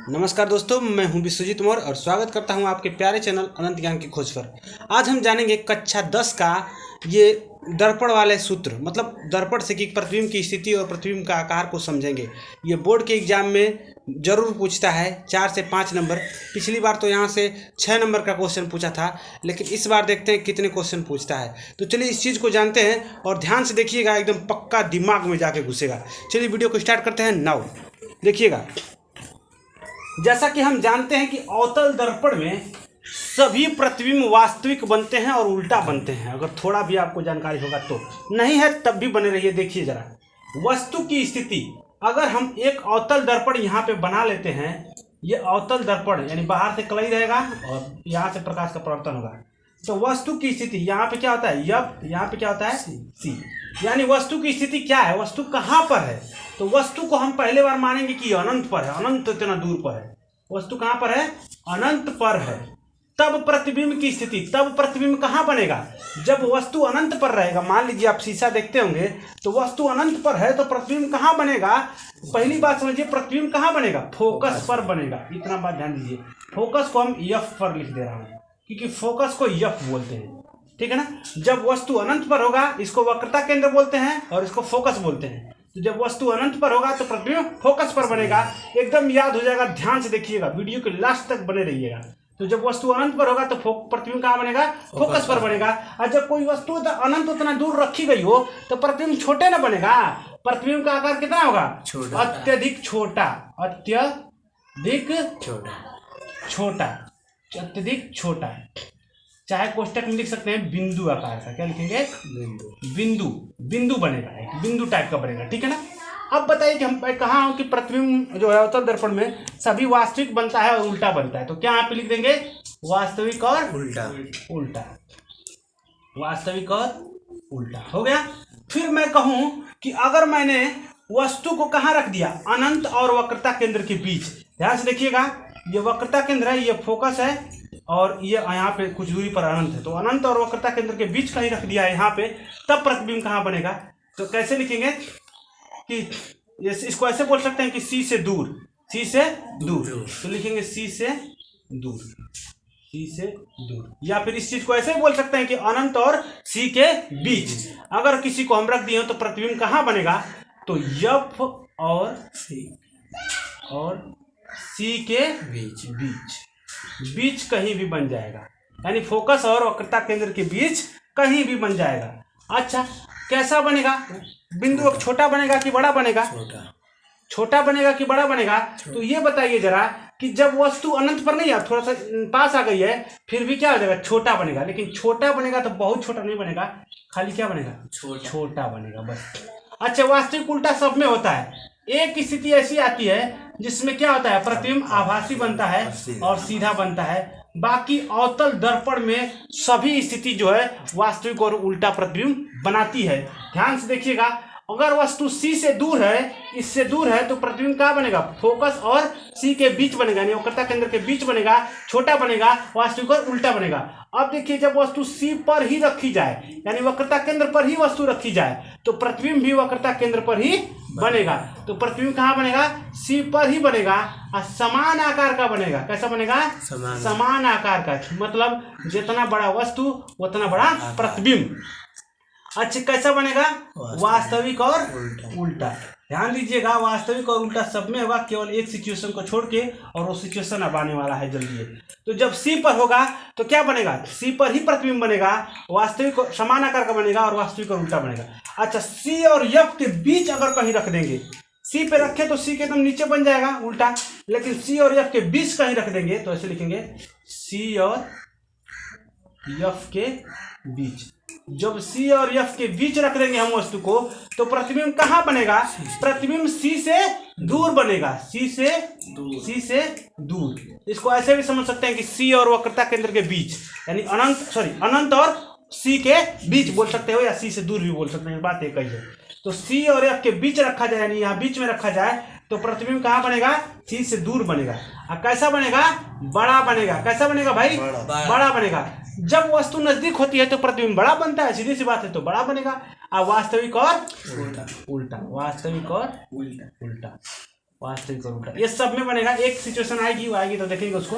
नमस्कार दोस्तों, मैं हूं विश्वजीत मौर्य और स्वागत करता हूं आपके प्यारे चैनल अनंत ज्ञान की खोज पर। आज हम जानेंगे कक्षा 10 का ये दर्पण वाले सूत्र, मतलब दर्पण से कि प्रतिबिंब की स्थिति और प्रतिबिंब का आकार को समझेंगे। ये बोर्ड के एग्जाम में ज़रूर पूछता है 4 से 5 नंबर। पिछली बार तो यहाँ से 6 नंबर का क्वेश्चन पूछा था, लेकिन इस बार देखते हैं कितने क्वेश्चन पूछता है। तो चलिए इस चीज़ को जानते हैं और ध्यान से देखिएगा, एकदम पक्का दिमाग में जाके घुसेगा। चलिए वीडियो को स्टार्ट करते हैं। नाउ देखिएगा, जैसा कि हम जानते हैं कि अवतल दर्पण में सभी प्रतिबिंब वास्तविक बनते हैं और उल्टा बनते हैं। अगर थोड़ा भी आपको जानकारी होगा तो, नहीं है तब भी बने रहिए। देखिए जरा, वस्तु की स्थिति, अगर हम एक अवतल दर्पण यहाँ पे बना लेते हैं, ये अवतल दर्पण यानी बाहर से कलई रहेगा और यहाँ से प्रकाश का परावर्तन होगा, तो वस्तु की स्थिति यहाँ पे क्या होता है एफ, यहाँ पे क्या होता है सी। यानी वस्तु की स्थिति क्या है, वस्तु कहाँ पर है। तो वस्तु को हम पहले बार मानेंगे कि अनंत पर है, अनंत इतना दूर पर है। वस्तु कहाँ पर है, अनंत पर है। तब प्रतिबिंब की स्थिति, तब प्रतिबिंब कहाँ बनेगा, जब वस्तु अनंत पर रहेगा। मान लीजिए आप शीशा देखते होंगे, तो वस्तु अनंत पर है तो प्रतिबिंब कहाँ बनेगा। पहली बात समझिए, प्रतिबिंब कहाँ बनेगा, फोकस पर बनेगा। इतना बात ध्यान दीजिए, फोकस को हम एफ पर लिख दे रहा हूँ क्योंकि फोकस को एफ बोलते हैं, ठीक है ना। जब वस्तु अनंत पर होगा, इसको वक्रता केंद्र बोलते हैं और इसको फोकस बोलते हैं। तो जब वस्तु अनंत पर होगा तो प्रतिबिंब फोकस पर बनेगा। एकदम याद हो जाएगा, ध्यान से देखिएगा, वीडियो के लास्ट तक बने रहिएगा। तो जब वस्तु अनंत पर होगा तो प्रतिबिंब कहाँ बनेगा, फोकस पर बनेगा। और जब कोई वस्तु अनंत उतना दूर रखी गई हो तो प्रतिबिंब छोटे ना बनेगा। प्रतिबिंब का आकार कितना होगा, अत्यधिक छोटा, अत्यधिक छोटा, अत्यधिक छोटा। चाहे कोष्टक में लिख सकते हैं बिंदु आकार का, क्या लिखेंगे, बिंदु बनेगा, एक बिंदु टाइप का बनेगा, ठीक है ना। अब बताइए कि हम कहाँ हूँ कि प्रतिबिंब जो है अवतल दर्पण में सभी वास्तविक बनता है और उल्टा बनता है। तो क्या यहाँ पे लिख देंगे, वास्तविक और उल्टा, वास्तविक और उल्टा हो गया। फिर मैं कहूँ कि अगर मैंने वस्तु को कहाँ रख दिया, अनंत और वक्रता केंद्र के बीच। ध्यान से देखिएगा, ये वक्रता केंद्र है, ये फोकस है और ये यहाँ पे कुछ दूरी पर अनंत है। तो अनंत और वक्रता केंद्र के बीच कहीं रख दिया है यहाँ पे, तब प्रतिबिंब कहाँ बनेगा। तो कैसे लिखेंगे कि इसको ऐसे बोल सकते हैं कि सी से दूर, तो लिखेंगे सी से दूर। या फिर इस चीज को ऐसे बोल सकते हैं कि अनंत और सी के बीच अगर किसी को हम रख दिए तो प्रतिबिंब कहाँ बनेगा, तो एफ और सी के बीच कहीं भी बन जाएगा। यानी फोकस और वक्रता केंद्र के बीच कहीं भी बन जाएगा। अच्छा, कैसा बनेगा, बिंदु अब छोटा बनेगा कि बड़ा बनेगा, छोटा बनेगा कि बड़ा बनेगा। तो ये बताइए जरा कि जब वस्तु अनंत पर नहीं है, थोड़ा सा पास आ गई है, फिर भी क्या हो जाएगा, छोटा बनेगा। लेकिन छोटा बनेगा तो बहुत छोटा नहीं बनेगा, खाली क्या बनेगा, छोटा बनेगा बस। अच्छा, वास्तविक उल्टा सब में होता है। एक स्थिति ऐसी आती है जिसमें क्या होता है, प्रतिबिंब आभासी बनता है और सीधा बनता है। बाकी अवतल दर्पण में सभी स्थिति जो है वास्तविक और उल्टा प्रतिबिंब बनाती है। ध्यान से देखिएगा, अगर वस्तु सी से दूर है, इससे दूर है, तो प्रतिबिंब कहाँ बनेगा, फोकस और सी के बीच बनेगा, यानी वक्रता केंद्र के बीच बनेगा, छोटा बनेगा, वास्तविक और उल्टा बनेगा। अब देखिए, जब वस्तु सी पर ही रखी जाए, यानी वक्रता केंद्र पर ही वस्तु रखी जाए, तो प्रतिबिंब भी वक्रता केंद्र पर ही बनेगा। तो प्रतिबिंब कहाँ बनेगा, सी पर ही बनेगा और समान आकार का बनेगा। कैसा बनेगा, समान आकार का, मतलब जितना बड़ा वस्तु उतना बड़ा प्रतिबिंब। अच्छा, कैसा बनेगा, वास्तविक और उल्टा। ध्यान दीजिएगा, वास्तविक और उल्टा सब में होगा, केवल एक सिचुएशन को छोड़ के, और वो सिचुएशन अब आने वाला है जल्दी है। तो जब सी पर होगा तो क्या बनेगा, सी पर ही प्रतिबिंब बनेगा, वास्तविक समान आकार का बनेगा और वास्तविक और उल्टा बनेगा। अच्छा, सी और एफ के बीच अगर कहीं रख देंगे, सी पे रखे तो सी के एकदम नीचे बन जाएगा उल्टा, लेकिन सी और एफ के बीच कहीं रख देंगे तो ऐसे लिखेंगे, सी और एफ के बीच। जब सी और एफ के बीच रख देंगे हम वस्तु को, तो प्रतिबिंब कहाँ बनेगा, प्रतिबिंब सी से दूर बनेगा, सी से दूर। इसको ऐसे भी समझ सकते हैं कि सी और वक्रता केंद्र के बीच, यानी अनंत और सी के बीच बोल सकते हो, या सी से दूर भी बोल सकते हैं, बात एक ही है। तो सी और एफ के बीच रखा जाए, यानी यहाँ बीच में रखा जाए, तो प्रतिबिंब कहाँ बनेगा, सी से दूर बनेगा। और कैसा बनेगा, बड़ा बनेगा। कैसा बनेगा भाई, बड़ा बनेगा। जब वस्तु नजदीक होती है तो प्रतिबिंब बड़ा बनता है, सीधी सी बात है, तो बड़ा बनेगा। और वास्तविक और उल्टा, वास्तविक और उल्टा। वास्तविक और उल्टा, ये सब में बनेगा। एक सिचुएशन आएगी, वो आएगी तो देखेंगे उसको।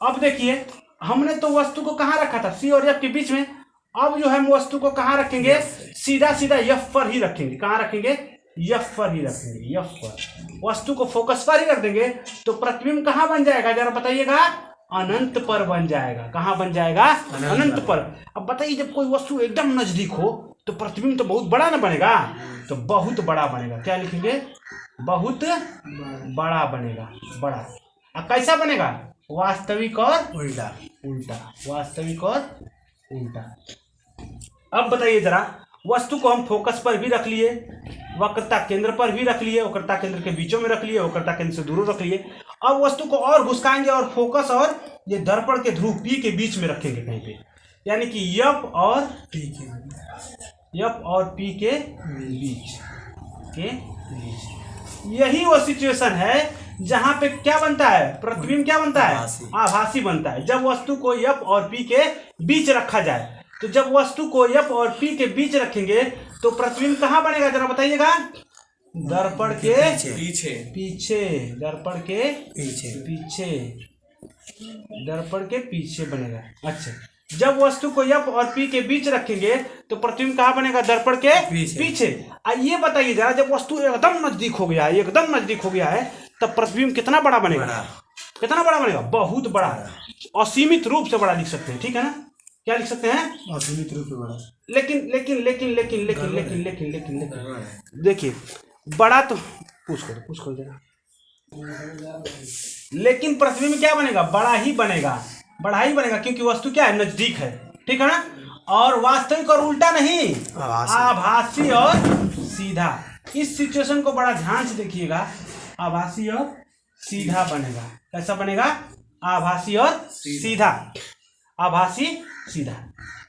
अब देखिए हमने तो वस्तु को कहाँ रखा था, सी और एफ के बीच में। अब जो है हम वस्तु को कहाँ रखेंगे, सीधा सीधा एफ पर ही रखेंगे। कहाँ रखेंगे, एफ पर ही रखेंगे, एफ पर। वस्तु को फोकस पर ही रख देंगे तो प्रतिबिंब कहाँ बन जाएगा, जरा बताइएगा, अनंत पर बन जाएगा। कहाँ बन जाएगा, अनंत पर। अब बताइए जब कोई वस्तु एकदम नजदीक हो तो प्रतिबिंब तो बहुत बड़ा ना बनेगा, तो बहुत बड़ा बनेगा। क्या लिखेंगे, बहुत बड़ा बनेगा, बड़ा। अब कैसा बनेगा, वास्तविक और उल्टा, उल्टा, वास्तविक और उल्टा। अब बताइए जरा, वस्तु को हम फोकस पर भी रख लिए, वक्रता केंद्र पर भी रख लिए, वक्रता केंद्र के बीचों में रख लिए, वक्रता केंद्र से दूर रख लिए। अब वस्तु को और घुसकाएंगे और फोकस और ये दर्पण के ध्रुव P के बीच में रखेंगे कहीं पे, यानी कि F और P के बीच। यही वो सिचुएशन है जहां पे क्या बनता है, प्रतिबिंब क्या बनता है, आभासी बनता है। जब वस्तु को F और P के बीच रखा जाए, तो जब वस्तु को F और P के बीच रखेंगे तो प्रतिबिंब कहाँ बनेगा, जरा बताइएगा, दर्पण के पीछे, दर्पण के पीछे, दर्पण के पीछे बनेगा। अच्छा, जब वस्तु को F और P के बीच रखेंगे तो प्रतिबिंब कहाँ बनेगा, दर्पण के पीछे। ये बताइए जरा, जब वस्तु एकदम नजदीक हो गया है, एकदम नजदीक हो गया है, तब प्रतिबिंब कितना बड़ा बनेगा, कितना बड़ा बनेगा, बहुत बड़ा, असीमित रूप से बड़ा लिख सकते हैं, ठीक है ना। क्या लिख सकते हैं, असीमित रूप से बड़ा। लेकिन लेकिन लेकिन लेकिन लेकिन लेकिन लेकिन लेकिन लेकिन देखिए, बड़ा तो पूछ करो जरा, लेकिन प्रतिबिंब क्या बनेगा, बड़ा ही बनेगा, बड़ा ही बनेगा, क्योंकि वस्तु क्या है, नजदीक है, ठीक है ना। और वास्तविक और उल्टा नहीं, आभासी और सीधा। इस सिचुएशन को बड़ा ध्यान से देखिएगा, आभासी और सीधा बनेगा। कैसा बनेगा, आभासी और सीधा, आभासी सीधा।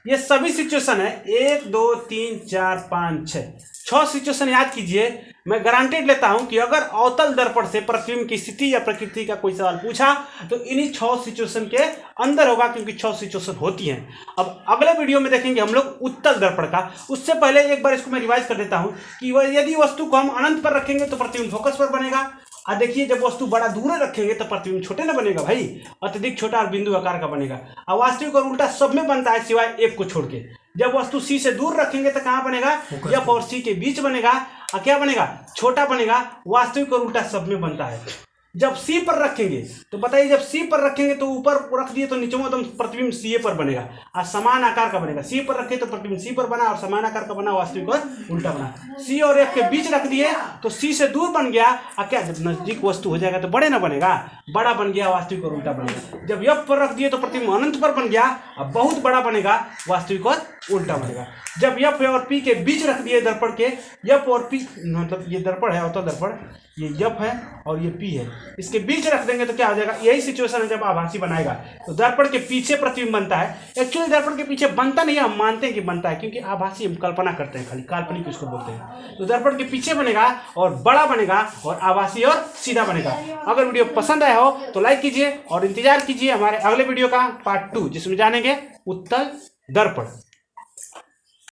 ये सभी सिचुएशन है, 1 2 3 4 5 6 सिचुएशन याद कीजिए। मैं गारंटेड लेता हूं कि अगर अवतल दर्पण से प्रतिबिंब की स्थिति या प्रकृति का कोई सवाल पूछा तो इन्हीं 6 सिचुएशन के अंदर होगा, क्योंकि 6 सिचुएशन होती हैं। अब अगले वीडियो में देखेंगे हम लोग उत्तल दर्पण का। उससे पहले एक बार इसको मैं रिवाइज कर देता हूं कि यदि वस्तु को हम अनंत पर रखेंगे तो प्रतिबिंब फोकस पर बनेगा। और देखिए, जब वस्तु बड़ा दूर रखेंगे तो प्रतिबिंब छोटे ना बनेगा भाई, अत्यधिक छोटा और बिंदु आकार का बनेगा। और वास्तविक और उल्टा सब में बनता है सिवाय एक को छोड़ के। जब वस्तु सी से दूर रखेंगे तो कहाँ बनेगा, एफ और सी के बीच बनेगा। और क्या बनेगा, छोटा बनेगा। वास्तविक और उल्टा सब में बनता है। जब सी पर रखेंगे तो बताइए, जब सी पर रखेंगे तो ऊपर रख दिए तो नीचे एकदम प्रतिबिंब सी पर बनेगा और समान आकार का बनेगा। सी पर रखे तो प्रतिबिंब सी पर बना और समान आकार का बना, वास्तविक और उल्टा बना। सी और एफ के बीच रख दिए तो सी से दूर बन गया। और क्या, जब नजदीक वस्तु हो जाएगा तो बड़े ना बनेगा, बड़ा बन गया, वास्तविक और उल्टा बनेगा। जब एफ पर रख दिए तो प्रतिबिंब अनंत पर बन गया और बहुत बड़ा बनेगा, वास्तविक और उल्टा बनेगा। जब एफ और पी के बीच रख दिए दर्पण के, एफ और पी मतलब ये दर्पण है, अवतल दर्पण, ये एफ है और ये पी है, इसके बीच रख देंगे तो क्या हो जाएगा, यही सिचुएशन है जब आभासी बनाएगा तो दर्पण के पीछे प्रतिबिंब बनता है। एक्चुअली दर्पण के पीछे बनता नहीं है, हम मानते हैं कि बनता है, क्योंकि आभासी हम कल्पना करते हैं, खाली काल्पनिक इसको बोलते हैं। तो दर्पण के पीछे बनेगा और बड़ा बनेगा और आभासी और सीधा बनेगा। अगर वीडियो पसंद आया हो तो लाइक कीजिए और इंतजार कीजिए हमारे अगले वीडियो का पार्ट 2, जिसमें जानेंगे उत्तल दर्पण।